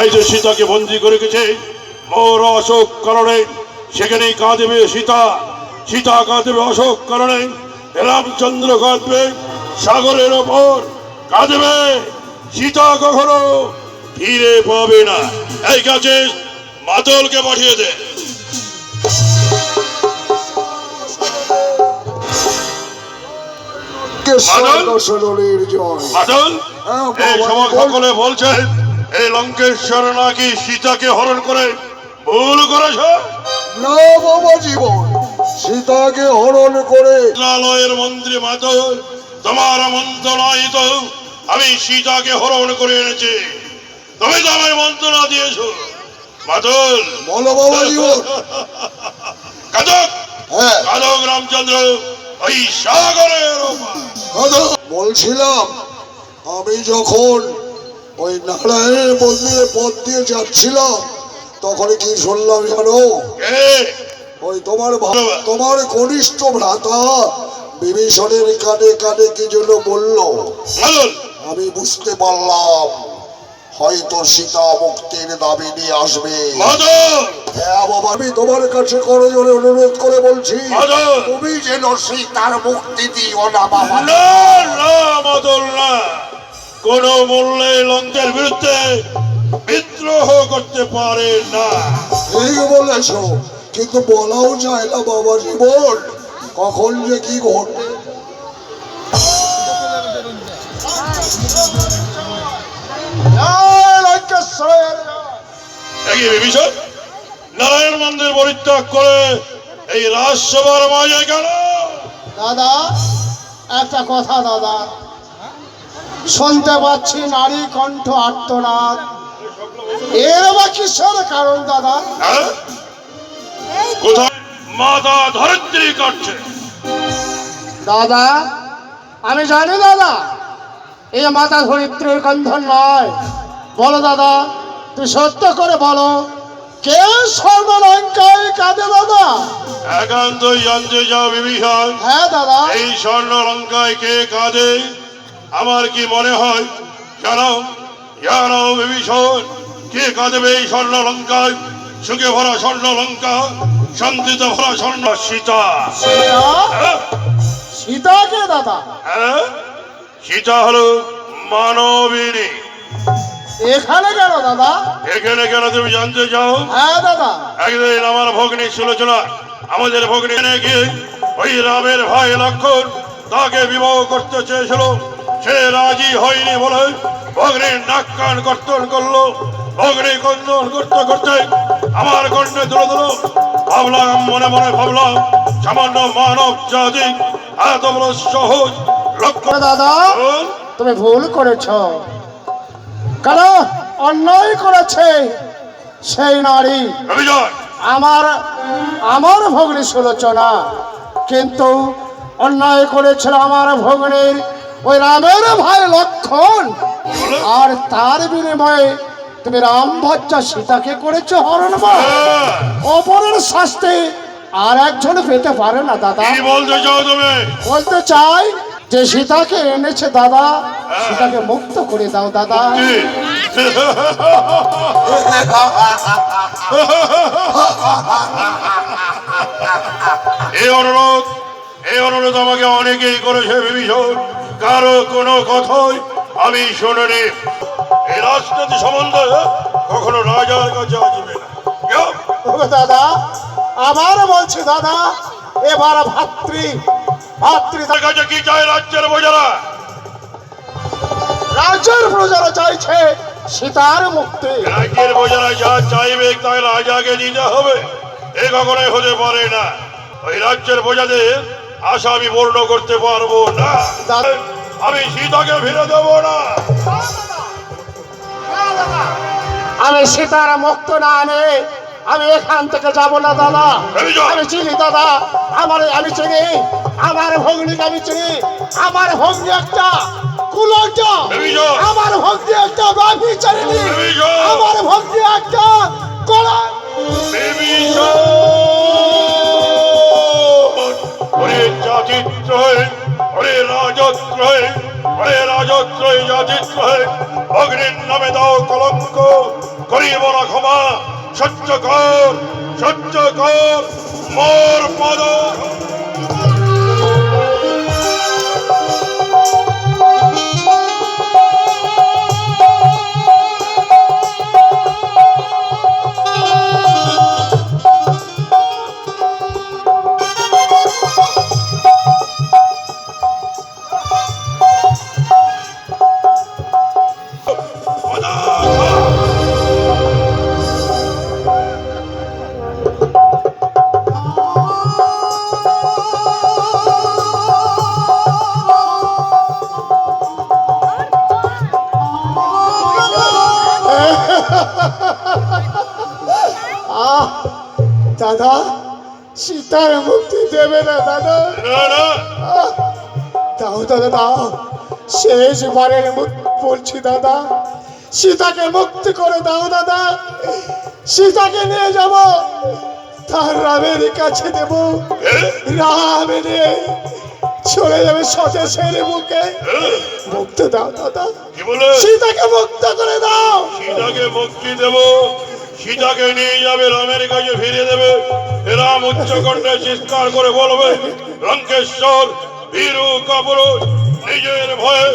তাই যে সীতাকে বন্দী করে রেখেছে মোর অশোক কারণে, সেখানেই কাঁদবে সীতা। সীতা কাঁদবে অশোক কারণে, রামচন্দ্র কাঁদবে সাগরের ওপর, কাঁদবে। সীতা কখনো ফিরে পাবে না। এই কাছে মাতলকে পাঠিয়ে দে। সকলে বলছে এই লঙ্কেশ্বর নাকি সীতাকে হরণ করে ভুল করেছ। না বাবা জীবন, সীতাকে হরণ করে মন্ত্রণালয়ের মন্ত্রী মাতল, তোমার মন্ত্রণায় তো আমি সীতাকে হরণ করে এনেছি। তুমি তো আমায় মন্ত্রণা দিয়েছ মাতল। বলো বাবা জীবন। কাদক হ্যাঁ কাদক রামচন্দ্র ওই সাগরের ওপর। বলছিলাম আমি যখন ওই নারায়ণের মন্দিরে পথ দিয়ে যাচ্ছিলাম তখন কি শুনলাম জানো? ওই তোমার কনিষ্ঠ ভ্রাতা বিভীষণের কানে কানে কি জন্য বললো, আমি বুঝতে পারলাম হয়তো সীতা মুক্তির দাবি নিয়ে আসবে। হ্যাঁ বাবা, আমি তোমার কাছে করজোড়ে অনুরোধ করে বলছি তুমি যেন সীতার মুক্তি দিও না বাবা। না না মাদল না, কোন মূল্যে লঙ্কের বিরুদ্ধে বিদ্রোহ করতে পারে না। ঠিক বলেছ, কিন্তু বলাও যায় না বাবা জীবন কখন যে কি ঘটে। বিভীষণ নারায়ণ মন্দির পরিত্যাগ করে এই রাজসভার মাঝে কেন? দাদা একটা কথা দাদা, শুনতে পাচ্ছি নারী কণ্ঠ আর্তনাদ, এর বা কিসের কারণ দাদা? কোথায় মাতা ধরিত্রী কাটছে? দাদা আমি জানি দাদা এই মাতা ধরিত্রীর কন্ধন নয়। বলো দাদা, তুই সত্য করে বলো, কে স্বর্ণলঙ্কায় কাঁদে দাদা? একান্তই জানতে চাও বিভীষণ? হ্যাঁ দাদা। এই স্বর্ণলঙ্কায় কে কাঁদে আমার কি মনে হয় জানো? জানো বিভীষণ কে কাঁদবে এই স্বর্ণলঙ্কায়? সুখে ভরা স্বর্ণলঙ্কা, শান্তিতে ভরা স্বর্ণ সীতা। সীতা কে দাদা? সীতা হলো মানবিনী। এখানে কেন দাদা? এখানে কেন তুমি জানতে চাও? হ্যাঁ দাদা। একদিন আমার ভগ্নী সুলোচনা আমাদের ভগ্নী গিয়ে ওই রামের ভাই লক্ষণ তাকে বিবাহ করতে চেয়েছিল। সে রাজি হয়নি বলে ভগ্নীর নাক কান কর্তন করলো। ভগ্নী কর্তন করতে করতে আমার কণ্ঠে তুলে দিল। ভাবলাম, মনে মনে ভাবলাম, সামান্য মানব জাতি এত বড় সহজ লক্ষ্য। দাদা তুমি ভুল করেছ, কারণ অন্যায় করেছে সেই নারী আমার ভগ্নী সুলোচনা, কিন্তু অন্যায় করেছিল আমার ভগ্নীর ওই রামের ভাই লক্ষণ। আর তার বিনিময়ে তুমি রামভজ্জা সীতাকে করেছো হরণ। অপরের শাস্তি আর একজন পেতে পারে না দাদা। বলতে চাই যে সীতাকে এনেছে দাদা, সীতাকে মুক্ত করে দাও দাদা। এই অনুরোধ আমাকে অনেকেই করেছে বিভীষণ, কারো কোনো কথাই আমি শুনিনি। এই রাজনীতি সম্বন্ধে কখনো রাজার কাছে আসবে না। দাদা আবার বলছি দাদা, এবার ভাতৃ কাছে কি চায় রাজ্যের প্রজারা? রাজ্যের প্রজারা চাইছে সীতার মুক্তি। রাজ্যের প্রজারা যা চাইবে তাই রাজাকে দিতে হবে, এ কখনোই হতে পারে না। ওই রাজ্যের প্রজাদের আশা আমি পূর্ণ করতে পারবো না। আমি সীতাকে ফিরে দেবো না। আমি সীতার মুক্ত না আনে আমি এখান থেকে যাব না দাদা। আমি চিনি দাদা, আমি চিনি আমার ভগ্নীকে, আমি চিনি আমার ভগ্নী একটা কুলঙ্কা, আমার ভগ্নী একটা ব্যভিচারিণী, আমার ভগ্নী একটা কলঙ্ক। ওরে জাতিত্রয়, ওরে রাজত্রয়, ওরে রাজত্রয় জাতিত্রয়, অগ্নির নামে দাও কলঙ্ক, করিব না ক্ষমা। সহ্য কর, সহ্য কর, মোর পদ। দাদা, সীতার মুক্তি দেবে না দাদা? না না, দাও দাদা, দাও, শেষবারের বলছি দাদা, সীতাকে মুক্তি করে দাও দাদা। সীতাকে নিয়ে যাব, তার রামের কাছে দেব। রাম নিয়ে চলে যাবে স্বদেশের বুকে। মুক্তি দাও দাদা, কি বলে? সীতাকে মুক্ত করে দাও। সীতাকে মুক্তি দেব, সীতাকে নিয়ে যাবে, রামের কাছে ফিরিয়ে দেবে। রাম উচ্চ কণ্ঠে চিৎকার করে বলবে, লঙ্কেশ্বর ভীরু কাপুরুষ নিজের ভয়ে